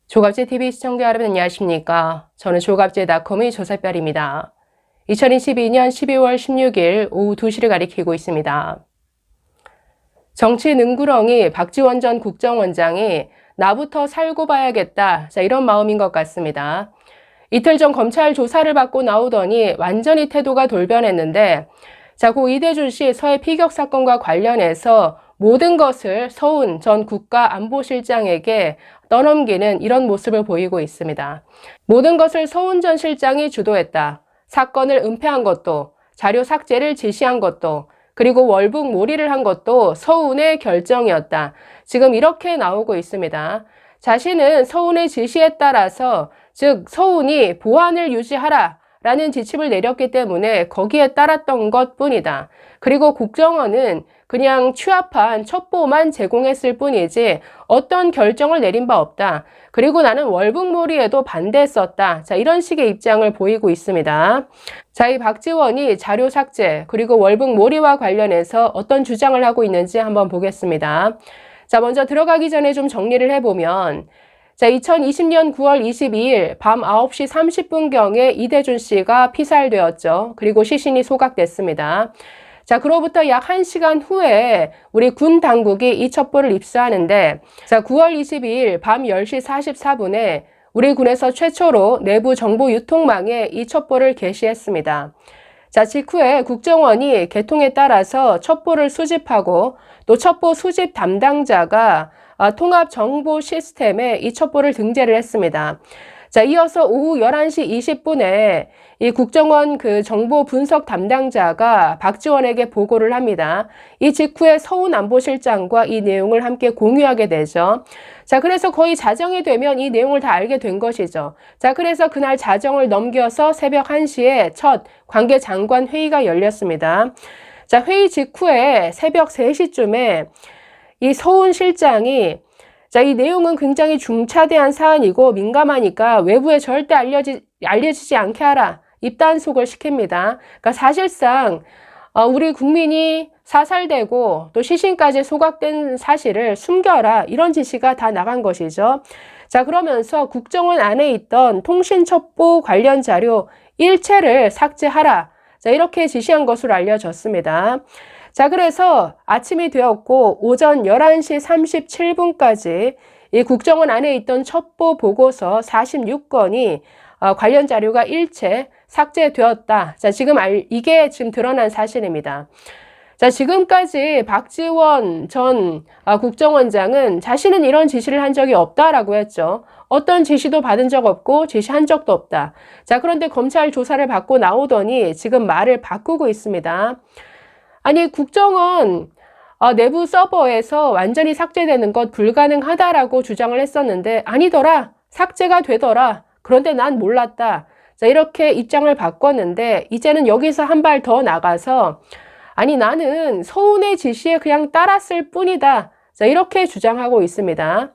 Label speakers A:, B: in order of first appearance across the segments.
A: 조갑제TV 시청자 여러분 안녕하십니까? 저는 조갑제닷컴의 조사별입니다. 2022년 12월 16일 오후 2시를 가리키고 있습니다. 정치 능구렁이 박지원 전 국정원장이 나부터 살고 봐야겠다, 이런 마음인 것 같습니다. 이틀 전 검찰 조사를 받고 나오더니 완전히 태도가 돌변했는데, 고 이대준 씨 서해 피격 사건과 관련해서 모든 것을 서훈 전 국가안보실장에게 떠넘기는 이런 모습을 보이고 있습니다. 모든 것을 서훈 전 실장이 주도했다. 사건을 은폐한 것도, 자료 삭제를 지시한 것도, 그리고 월북몰이를 한 것도 서훈의 결정이었다. 지금 이렇게 나오고 있습니다. 자신은 서훈의 지시에 따라서, 즉 서훈이 보안을 유지하라 라는 지침을 내렸기 때문에 거기에 따랐던 것뿐이다. 그리고 국정원은 그냥 취합한 첩보만 제공했을 뿐이지 어떤 결정을 내린 바 없다. 그리고 나는 월북몰이에도 반대했었다. 이런 식의 입장을 보이고 있습니다. 이 박지원이 자료 삭제 그리고 월북몰이와 관련해서 어떤 주장을 하고 있는지 한번 보겠습니다. 먼저 들어가기 전에 좀 정리를 해보면 2020년 9월 22일 밤 9시 30분경에 이대준 씨가 피살되었죠. 그리고 시신이 소각됐습니다. 그로부터 약 1시간 후에 우리 군 당국이 이 첩보를 입수하는데 9월 22일 밤 10시 44분에 우리 군에서 최초로 내부 정보 유통망에 이 첩보를 게시했습니다. 직후에 국정원이 개통에 따라서 첩보를 수집하고 또 첩보 수집 담당자가 통합 정보 시스템에 이 첩보를 등재를 했습니다. 이어서 오후 11시 20분에 이 국정원 그 정보 분석 담당자가 박지원에게 보고를 합니다. 이 직후에 서훈 안보실장과 이 내용을 함께 공유하게 되죠. 그래서 거의 자정이 되면 이 내용을 다 알게 된 것이죠. 그래서 그날 자정을 넘겨서 새벽 1시에 첫 관계 장관 회의가 열렸습니다. 회의 직후에 새벽 3시쯤에 이 서훈 실장이 이 내용은 굉장히 중차대한 사안이고 민감하니까 외부에 절대 알려지지 않게 하라. 입단속을 시킵니다. 그러니까 사실상 우리 국민이 사살되고 또 시신까지 소각된 사실을 숨겨라. 이런 지시가 다 나간 것이죠. 그러면서 국정원 안에 있던 통신첩보 관련 자료 일체를 삭제하라. 이렇게 지시한 것으로 알려졌습니다. 그래서 아침이 되었고 오전 11시 37분까지 이 국정원 안에 있던 첩보 보고서 46건이 관련 자료가 일체 삭제되었다. 이게 지금 드러난 사실입니다. 지금까지 박지원 전 국정원장은 자신은 이런 지시를 한 적이 없다라고 했죠. 어떤 지시도 받은 적 없고 지시한 적도 없다. 그런데 검찰 조사를 받고 나오더니 지금 말을 바꾸고 있습니다. 아니 국정원 내부 서버에서 완전히 삭제되는 것 불가능하다라고 주장을 했었는데 아니더라. 삭제가 되더라. 그런데 난 몰랐다. 이렇게 입장을 바꿨는데 이제는 여기서 한 발 더 나가서 아니 나는 서훈의 지시에 그냥 따랐을 뿐이다. 이렇게 주장하고 있습니다.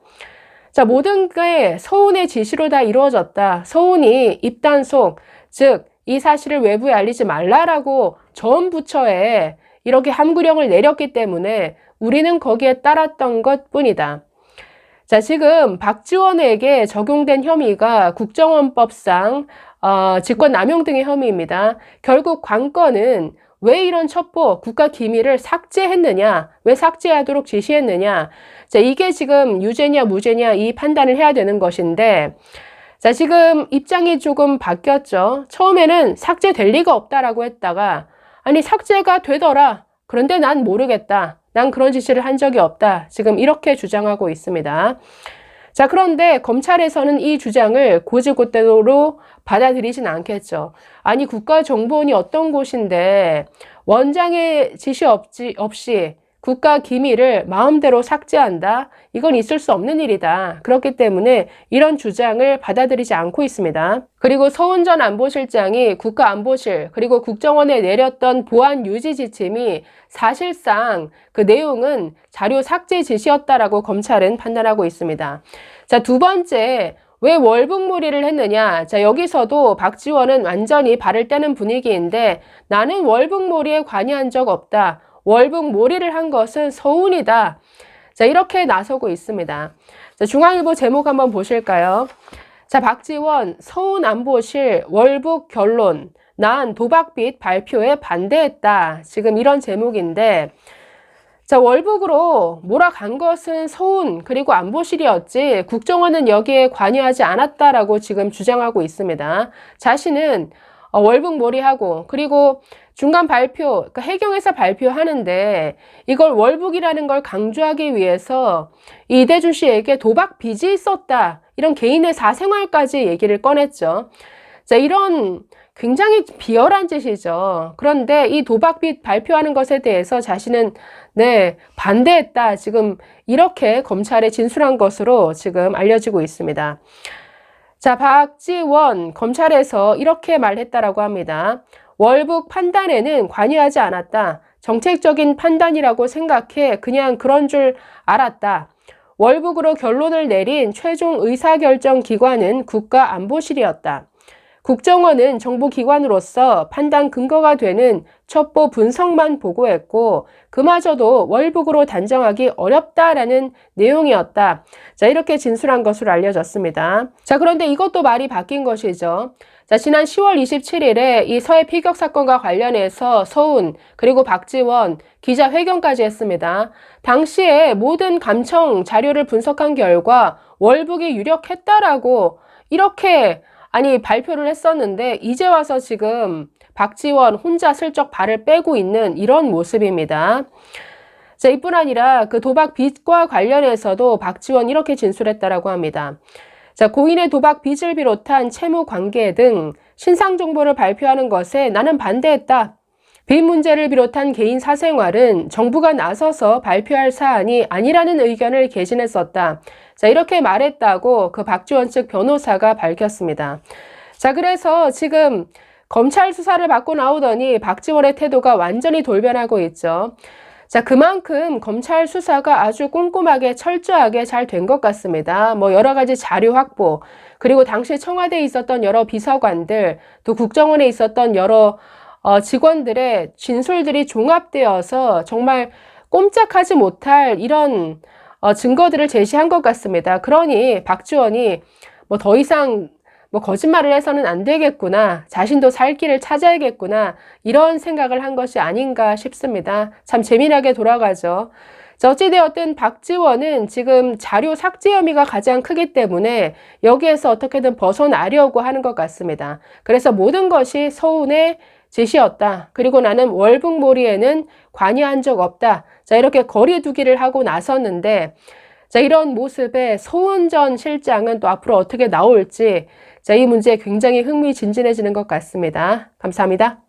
A: 모든 게 서훈의 지시로 다 이루어졌다. 서훈이 입단속, 즉 이 사실을 외부에 알리지 말라라고 전 부처에 이렇게 함구령을 내렸기 때문에 우리는 거기에 따랐던 것뿐이다. 지금 박지원에게 적용된 혐의가 국정원법상 직권남용 등의 혐의입니다. 결국 관건은 왜 이런 첩보, 국가기밀을 삭제했느냐, 왜 삭제하도록 지시했느냐, 이게 지금 유죄냐 무죄냐 이 판단을 해야 되는 것인데 지금 입장이 조금 바뀌었죠. 처음에는 삭제될 리가 없다라고 했다가 아니 삭제가 되더라. 그런데 난 모르겠다. 난 그런 지시를 한 적이 없다. 지금 이렇게 주장하고 있습니다. 그런데 검찰에서는 이 주장을 곧이곧대로 받아들이진 않겠죠. 아니 국가정보원이 어떤 곳인데 원장의 지시 없이 국가기밀을 마음대로 삭제한다? 이건 있을 수 없는 일이다. 그렇기 때문에 이런 주장을 받아들이지 않고 있습니다. 그리고 서훈 전 안보실장이 국가안보실 그리고 국정원에 내렸던 보안 유지 지침이 사실상 그 내용은 자료 삭제 지시였다라고 검찰은 판단하고 있습니다. 두 번째, 왜 월북몰이를 했느냐? 여기서도 박지원은 완전히 발을 떼는 분위기인데 나는 월북몰이에 관여한 적 없다. 월북몰이를 한 것은 서훈이다. 자, 이렇게 나서고 있습니다. 자, 중앙일보 제목 한번 보실까요? 자, 박지원, 서운안보실 월북 결론, 난 도박빚 발표에 반대했다. 지금 이런 제목인데, 자, 월북으로 몰아간 것은 서운 그리고 안보실이었지 국정원은 여기에 관여하지 않았다라고 지금 주장하고 있습니다. 자신은 월북몰이하고 그리고 중간 발표, 그러니까 해경에서 발표하는데 이걸 월북이라는 걸 강조하기 위해서 이대준 씨에게 도박 빚이 있었다. 이런 개인의 사생활까지 얘기를 꺼냈죠. 자, 이런 굉장히 비열한 짓이죠. 그런데 이 도박빚 발표하는 것에 대해서 자신은 반대했다. 지금 이렇게 검찰에 진술한 것으로 지금 알려지고 있습니다. 자, 박지원 검찰에서 이렇게 말했다라고 합니다. 월북 판단에는 관여하지 않았다. 정책적인 판단이라고 생각해 그냥 그런 줄 알았다. 월북으로 결론을 내린 최종 의사결정 기관은 국가안보실이었다. 국정원은 정보기관으로서 판단 근거가 되는 첩보 분석만 보고했고 그마저도 월북으로 단정하기 어렵다라는 내용이었다. 자, 이렇게 진술한 것으로 알려졌습니다. 자, 그런데 이것도 말이 바뀐 것이죠. 자, 지난 10월 27일에 이 서해 피격 사건과 관련해서 서운 그리고 박지원 기자회견까지 했습니다. 당시에 모든 감청 자료를 분석한 결과 월북이 유력했다라고 이렇게 발표를 했었는데 이제 와서 지금 박지원 혼자 슬쩍 발을 빼고 있는 이런 모습입니다. 자, 이뿐 아니라 그 도박 빚과 관련해서도 박지원 이렇게 진술했다라고 합니다. 자, 고인의 도박 빚을 비롯한 채무 관계 등 신상 정보를 발표하는 것에 나는 반대했다. 빚 문제를 비롯한 개인 사생활은 정부가 나서서 발표할 사안이 아니라는 의견을 개진했었다. 자, 이렇게 말했다고 그 박지원 측 변호사가 밝혔습니다. 자, 그래서 지금 검찰 수사를 받고 나오더니 박지원의 태도가 완전히 돌변하고 있죠. 자, 그만큼 검찰 수사가 아주 꼼꼼하게 철저하게 잘 된 것 같습니다. 여러 가지 자료 확보, 그리고 당시 청와대에 있었던 여러 비서관들, 또 국정원에 있었던 여러 직원들의 진술들이 종합되어서 정말 꼼짝하지 못할 이런 증거들을 제시한 것 같습니다. 그러니 박지원이 더 이상 거짓말을 해서는 안 되겠구나. 자신도 살 길을 찾아야겠구나. 이런 생각을 한 것이 아닌가 싶습니다. 참 재미나게 돌아가죠. 자, 어찌되었든 박지원은 지금 자료 삭제 혐의가 가장 크기 때문에 여기에서 어떻게든 벗어나려고 하는 것 같습니다. 그래서 모든 것이 서운의 짓이었다. 그리고 나는 월북몰이에는 관여한 적 없다. 자, 이렇게 거리두기를 하고 나섰는데, 자, 이런 모습에 서훈 전 실장은 또 앞으로 어떻게 나올지, 자, 이 문제 굉장히 흥미진진해지는 것 같습니다. 감사합니다.